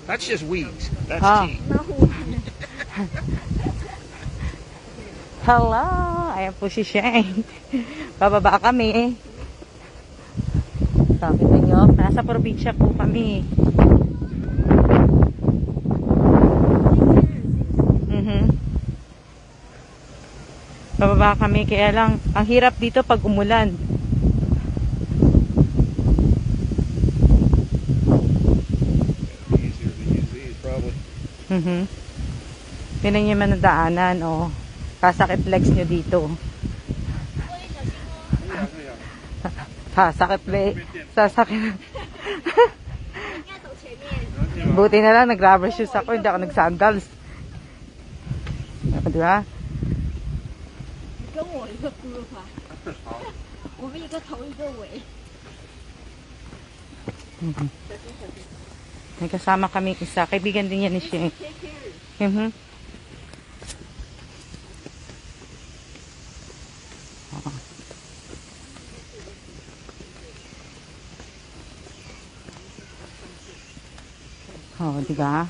That's just weeds. That's tea. Hello! Ayan po si Sheng. Bababa kami. Sabi nyo, nasa probinsya po kami. Bababa kami, kaya lang ang hirap dito pag umulan. Tinan nyo man ang daanan, oh. Kasakit legs nyo dito. Sasakit. Buti na lang nag-rubber shoes ako, hindi ako nag-sandals. Diba? May kasama kami isa. Kaibigan din yan ni Sheng. Oh, diba?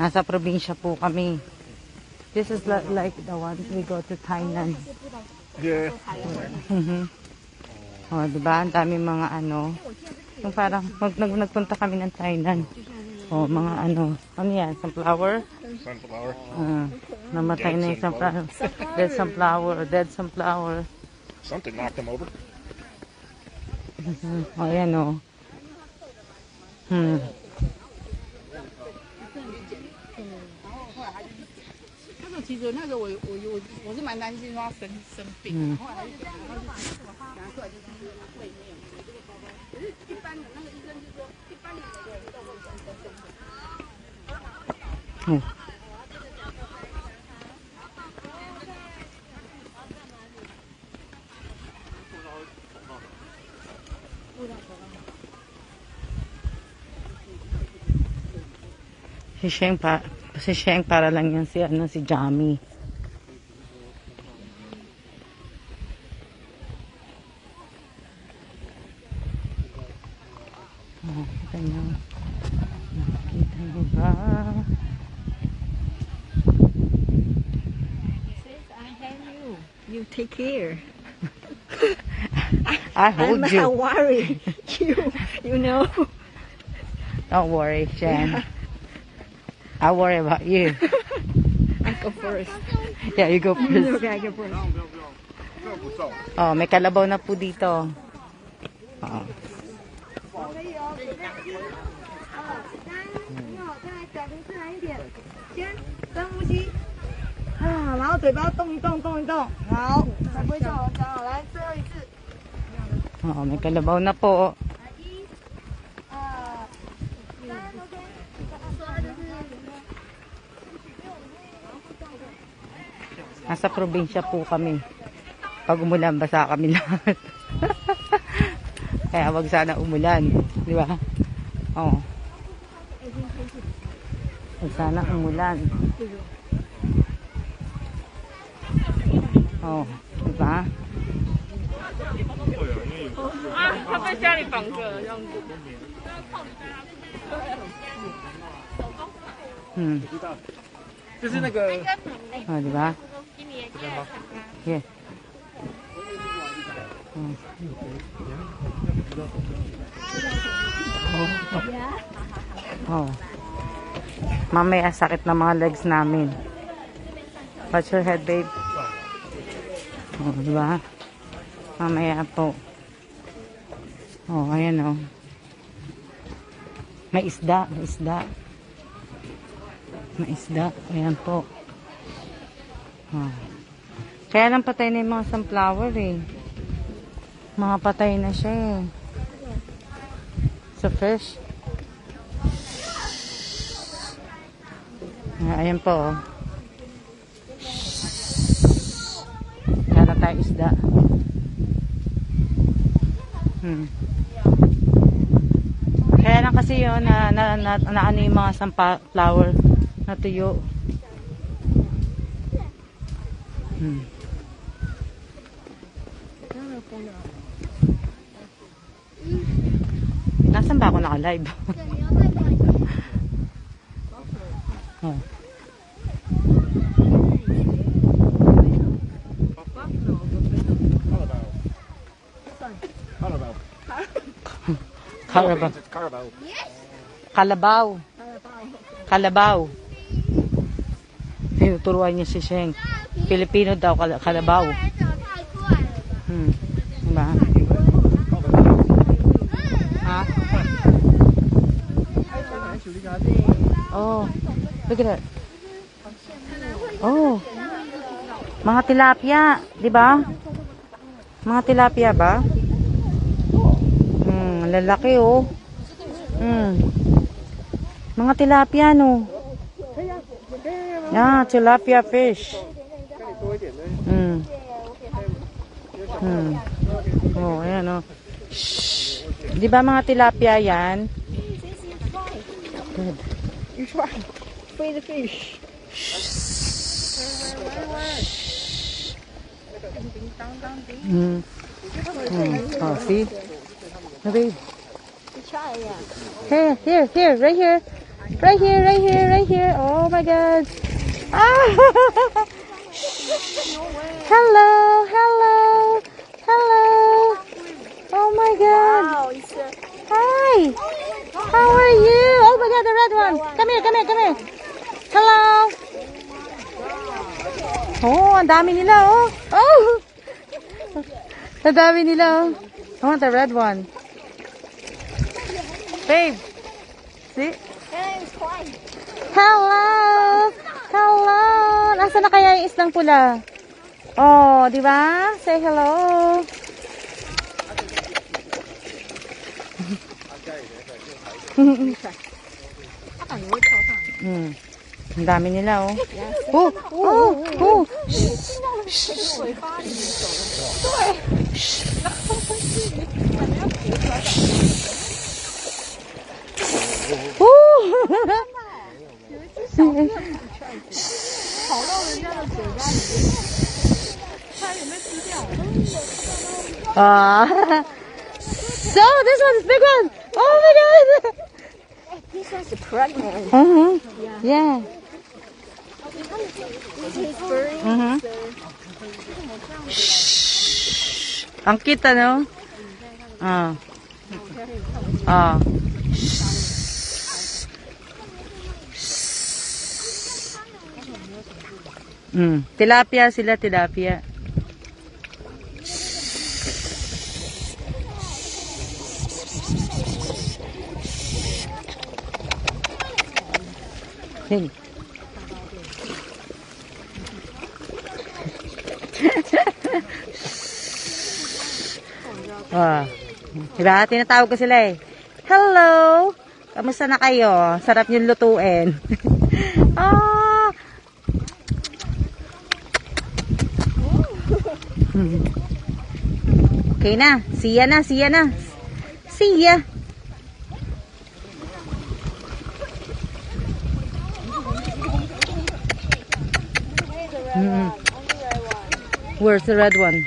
Nasa probinsya po kami. This is like the one we go to Thailand. Yeah. Oh, diba? Ang dami mga ano. Yung parang nagpunta kami ng Thailand. Oh, mga ano. Ano yan? Sunflower? Sunflower. Namatay na yung sunflower. Dead sunflower. Something knocked them over. Oh, yan oh. 其实那个我是蛮担心说他生病，后来拿出来就是胃没有这个包包，可是一般的那个医生就说，一般的每个人都会生。Si Sheng para lang yan si Jamie. Oh, kita nyo. Nakita nyo ba? He says, I have you. You take care. I hold you. I'm not worried. You know. Don't worry, Sheng. I worry about you. I go first. Yeah, you go first. Okay, I go first. Oh, may kalabaw na po dito. Oh. Oh, may kalabaw na po. Nasa probinsya po kami. Pag umulan, basa kami lahat. Kaya wag sana umulan. Di ba? Oh. Wag sana umulan. Oh. Di ba?他在家里绑着这样子。就是那个。Oh, di ba? Yeah. Oh. Mamaya sakit na mga legs namin. Watch your head, babe. Oh, di ba? Mamaya po. Oh, ayan oh. May isda. Ayan po. Oh. Kaya lang patay na yung mga sunflower eh. Mga patay na siya eh. So fresh. Ayan po oh. Kaya na tayo isda. Kaya lang kasi yun na ano yung mga sunflower na tuyo. pa ako naka-live? Oh. Carabao. Carabao. Carabao. Kalabaw. Kalabaw. Tinuturuan niya si Sheng. Pilipino daw, kalabaw. Diba? Ha? Oh. Look at that. Oh. Mga tilapia. Diba? Mga tilapia ba? Lalaki oh. Mga tilapia no. Yeah, tilapia fish. Oh, ayan oh. Shh. Di ba mga tilapia yan? Good. You try. Free the fish. Oh, see? No, babe. You try, yeah. Here, right here. Right here. Oh my God. Ah! Hello. Oh my God. Wow, it's a... Hi. How are you? Oh my God, the red one. Come here. Hello. Oh, ang dami nila, oh. Oh. Ang dami nila, oh. I want the red one. Babe. See? Hello. Nasaan na kaya yung islang pula? Oh, di ba? Say hello. Ang dami nila, oh. Oh. So this one's big one. Oh my God. This one's pregnant. Yeah. This is furry. Ang cute, ano? Tilapia sila, tilapia. Hey. Diba? Tinatawag ko sila eh. Hello! Kamusta na kayo? Sarap niyong lutuin. Okay na. See ya na. See ya. Where's the red one?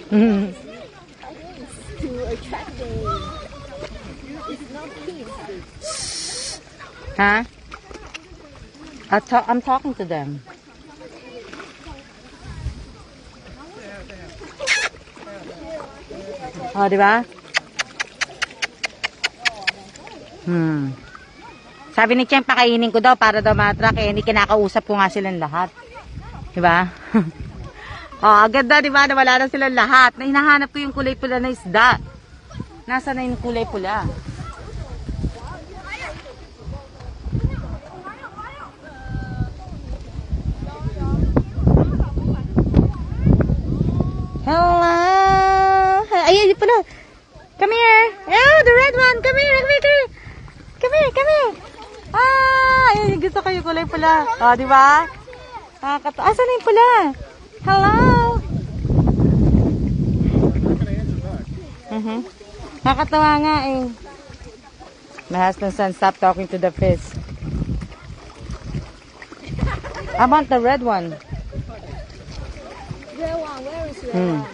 To attract them. It's not peace. Huh? I'm talking to them. Oh, di ba? Sabi ni Chen, pakainin ko daw para daw matrak eh. Hindi kinakausap ko nga silang lahat. Di ba? Oh, agad na, di ba? Nawala na silang lahat. Na hinahanap ko yung kulay pula na isda. Nasaan na yung kulay pula? Hello! Ay, pala. Come here. Oh, the red one. Come here. Ay, gusto ko yung kulay pula. Oh, di ba? Asan na yung pula? Hello! Nakakatawa nga eh. My husband son stopped talking to the fish. I want the red one. Red one, where is red Hmm. one?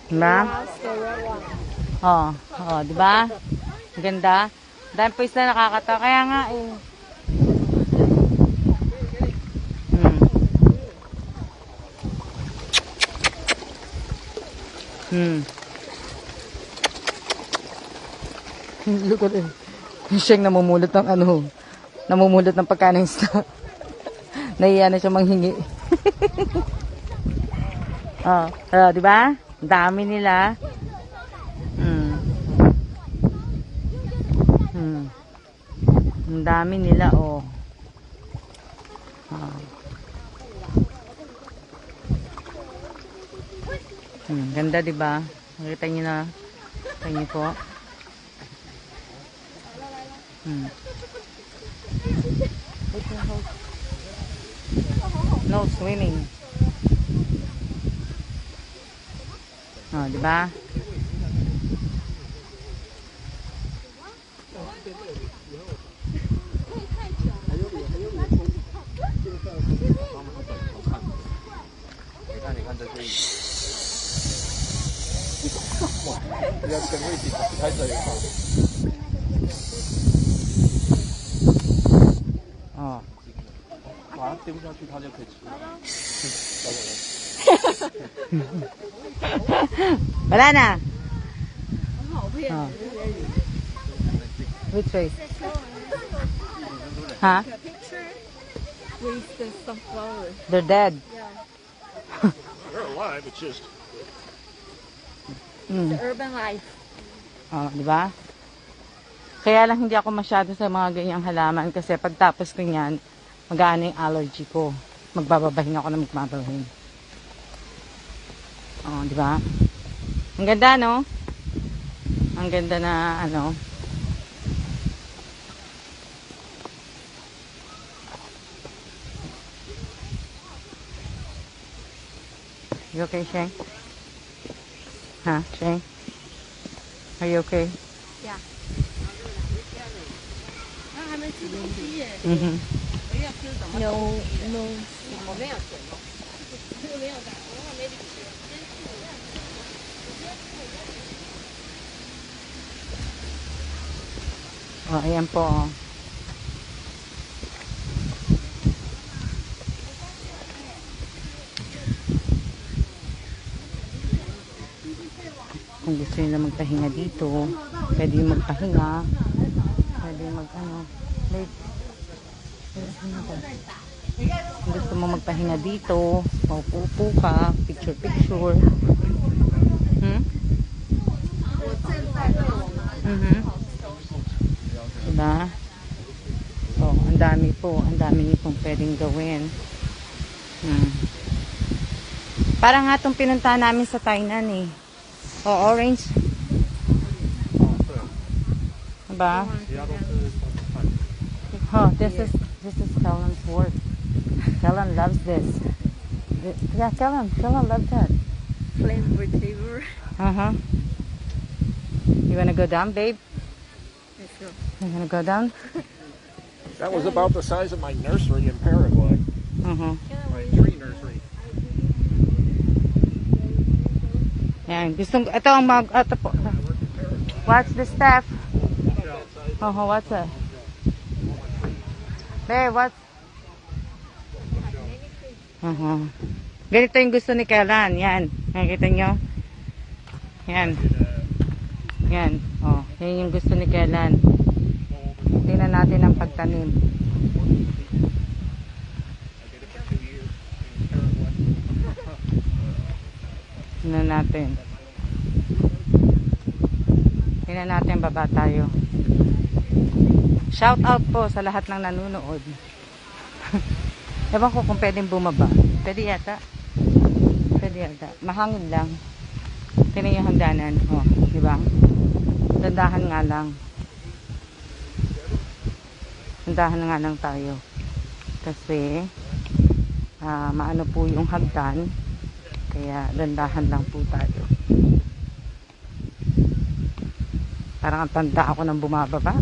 Diba? That's the red one. Oh, oh, di ba? Ganda. Dahil po isa nakakatawa. Kaya nga eh. Hmm. Hmm. Look at it. Siyang namumulot ng ano. Namumulot ng pagkain ng isda. Nahiya na siya manghingi. Oh, di ba? Dami nila. Ang dami nila, oh. Ganda, di ba? Nakita niyo na. Nakita niyo po. No swimming. Oh, di ba? Oh. 马上丢下去，它就可以吃。 Wala na. Oh. Which way? Huh? With the sunflower. They're dead. They're alive. It's just The urban life. Oh, di ba? Kaya lang hindi ako masyado sa mga ganyang halaman kasi pagtapos ko niyan, mag-aano yung allergy ko. Magbababahin ako na magbabahin. Oh, di ba? Ang ganda, no? Ang ganda na, ano. You okay, Sheng? Huh, Sheng? Are you okay? Yeah. 那还没吃东西耶， Mm-hmm. 我要吃什么？ No, no. 我没有钱哦，这个没有的，我还没领钱。 Oh, ayan po. Oh. Kung gusto nila magpahinga dito, pwede yung magpahinga. Pwede yung mag-ano. Wait. Kung gusto mo magpahinga dito, maupo ka, picture-picture. Diba? So, ang dami po. Ang dami niyo pong pwedeng gawin. Parang nga itong pinuntahan namin sa Tainan eh. Oh, orange. Diba? Oh, this is Kellen's work. Kellen loves this. Yeah, Kellen loves that. Flame retriever. You wanna go down, babe? Let's go. You wanna go down? that was about the size of my nursery in Paraguay. My tree nursery. Yan, ito ang ito po. Watch the staff. What's that? Babe, what's... Ganito yung gusto ni Kellen. Yan. Nakikita nyo? Yan. Yan. Oh, yan yung gusto ni Kellen. Tingnan natin ang pagtanim. Tingnan natin. Tingnan natin, baba tayo. Shout out po sa lahat ng nanonood. Ewan ko kung pwedeng bumaba. Pwede yata. Pwede yata. Mahangin lang. Tingnan yung hangganan. Oh, di ba? Dandahan nga lang. Dandahan nga lang tayo. Kasi maano po yung hagdan. Kaya dandahan lang po tayo. Parang ang tanda ako ng bumababa.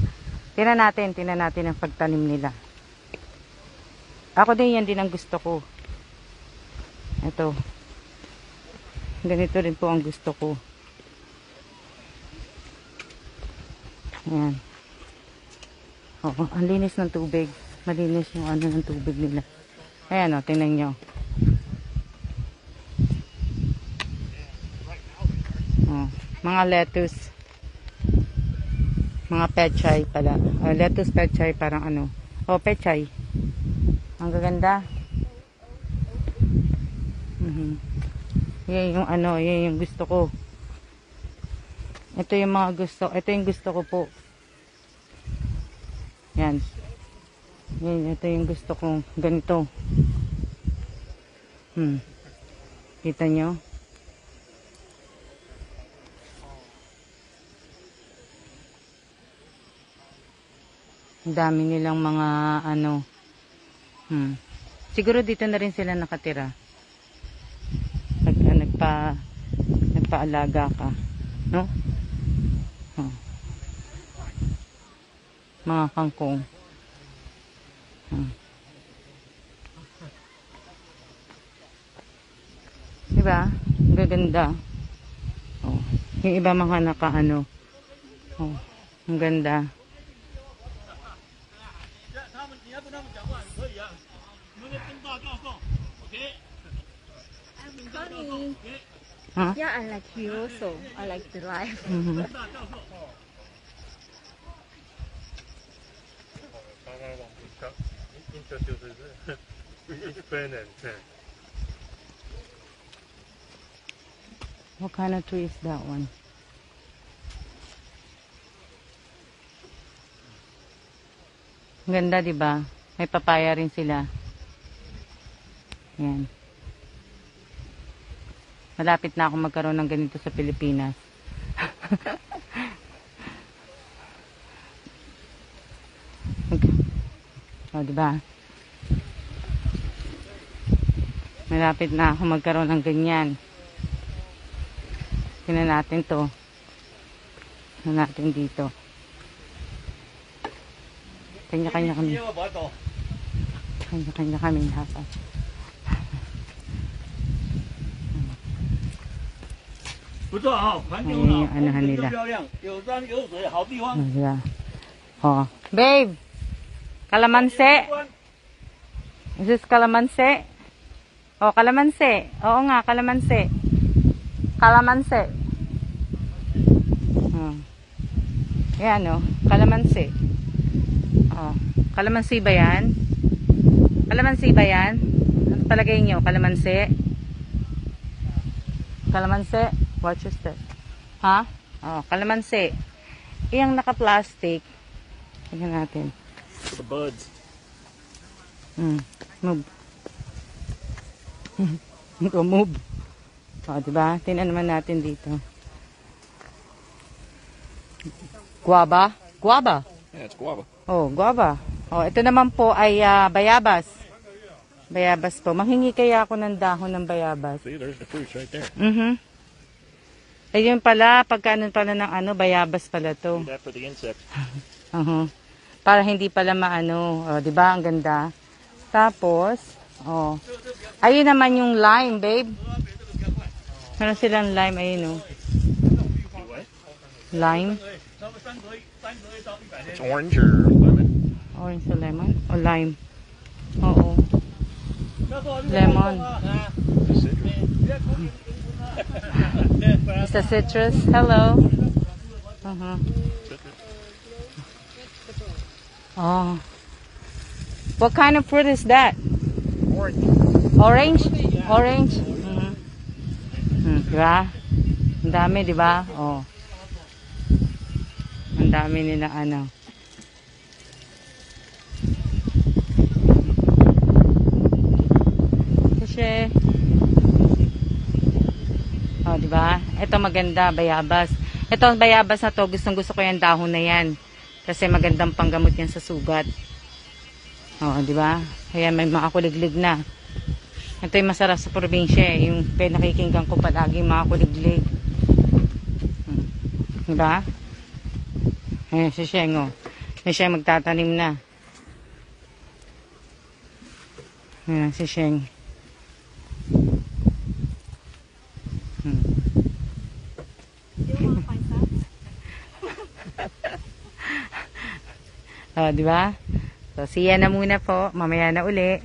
Tingnan natin ang pagtanim nila. Ako din yan din ang gusto ko. Ito. Ganito rin po ang gusto ko. Ayan. Oo, ang linis ng tubig. Malinis yung ano ng tubig nila. Ayan o, tingnan nyo. Oh, mga lettuce. Mga pechay pala. Lettuce pechay parang ano. Oh, pechay. Ang gaganda. Yan yung ano, yan yung gusto ko. Ito yung mga gusto, ito yung gusto ko po. Yan. Yan, ito yung gusto kong ganito. Kita nyo? Ang dami nilang mga ano. Siguro dito na rin sila nakatira. Nagpaalaga ka, no? Mga kangkong. Diba? Gaganda. Oh, yung iba mga nakaano. Oh, ang ganda. Huh? Yeah, I like you also. I like the life. What kind of tree is that one? Ang ganda, diba? May papaya rin sila. Yan. Malapit na ako magkaroon ng ganito sa Pilipinas. O, diba? Malapit na ako magkaroon ng ganyan. Tingnan natin to. Tingnan natin dito. Kanya-kanya kami. Kanya-kanya kami dapat. Ayan yung anahan nila. Diba? Oh. Babe! Kalamansi! Is this kalamansi? Oh, kalamansi. Oo nga, kalamansi. Kalamansi. Oh. Yan o, kalamansi. Oh. Kalamansi ba yan? Kalamansi ba yan? Ano palagay nyo? Kalamansi? Kalamansi? Watch your step. Ha? Oh, kalamansi. Iyang naka-plastic. Tingnan natin. For the buds. Move. Move. O, diba? Tingnan naman natin dito. Guava? Guava? Yeah, it's guava. Oh, guava. Oh, ito naman po ay bayabas. Bayabas po. Manghingi kaya ako ng dahon ng bayabas. See, there's the fruits right there. Ayun pala, pagkano pala ng ano, bayabas pala to. Do that for the insects. Para hindi pala maano. O, diba? Ang ganda. Tapos, oh. Ayun naman yung lime, babe. Meron silang lime, ayun, oh. Lime. It's orange or lemon. Orange or lemon? O lime. Oo. Lemon. It's a citrus. Hello. Oh. What kind of fruit is that? Orange. Orange? Orange? Diba? Ang dami, diba? Oh. Ang dami nila, ano. Kasi, oh, diba? Ito maganda, bayabas. Ito ang bayabas na to, gustong gusto ko yung dahon na yan. Kasi magandang panggamot yan sa sugat. Oh, diba? Kaya may mga kuliglig na. Ito yung masarap sa probinsya, yung pinakikinggan ko palagi mga kuliglig. Diba? Ayan si Sheng, oh. Si Sheng magtatanim na. Ayan si Sheng. Oh, di ba? So, siya na muna po. Mamaya na uli.